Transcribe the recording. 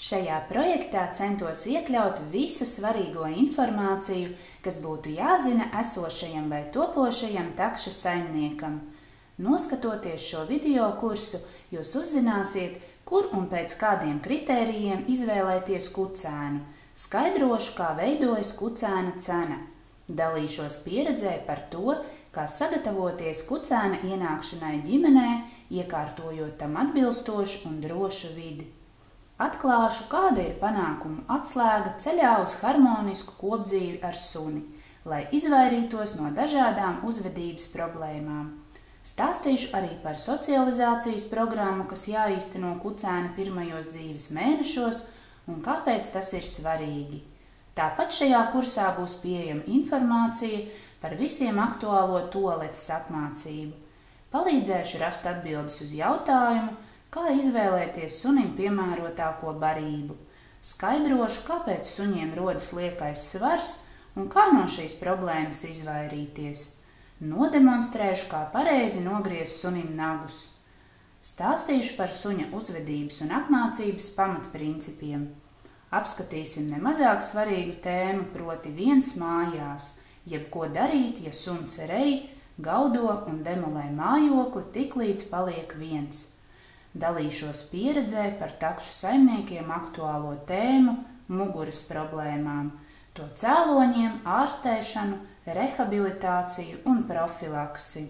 Šajā projektā centos iekļaut visu svarīgo informāciju, kas būtu jāzina esošajam vai topošajam takša saimniekam. Noskatoties šo video kursu, jūs uzzināsiet, kur un pēc kādiem kritērijiem izvēlēties kucēnu. Skaidrošu, kā veidojas kucēna cena. Dalīšos pieredzē par to, kā sagatavoties kucēna ienākšanai ģimenē, iekārtojot tam atbilstošu un drošu vidi. Atklāšu, kāda ir panākumu atslēga ceļā uz harmonisku kopdzīvi ar suni, lai izvairītos no dažādām uzvedības problēmām. Stāstīšu arī par socializācijas programmu, kas jāīsteno kucēna pirmajos dzīves mēnešos un kāpēc tas ir svarīgi. Tāpat šajā kursā būs pieejama informācija par visiem aktuālo tualetes apmācību. Palīdzēšu rast atbildes uz jautājumu, kā izvēlēties sunim piemērotāko barību. Skaidrošu, kāpēc suņiem rodas liekais svars un kā no šīs problēmas izvairīties. Nodemonstrēšu, kā pareizi nogriezt sunim nagus. Stāstīšu par suņa uzvedības un apmācības pamatprincipiem. Apskatīsim nemazāk svarīgu tēmu, proti viens mājās, jeb ko darīt, ja suns rej, gaudo un demolē mājokli tiklīdz paliek viens. Dalīšos pieredzē par takšu saimniekiem aktuālo tēmu, muguras problēmām, to cēloņiem, ārstēšanu, rehabilitāciju un profilaksi.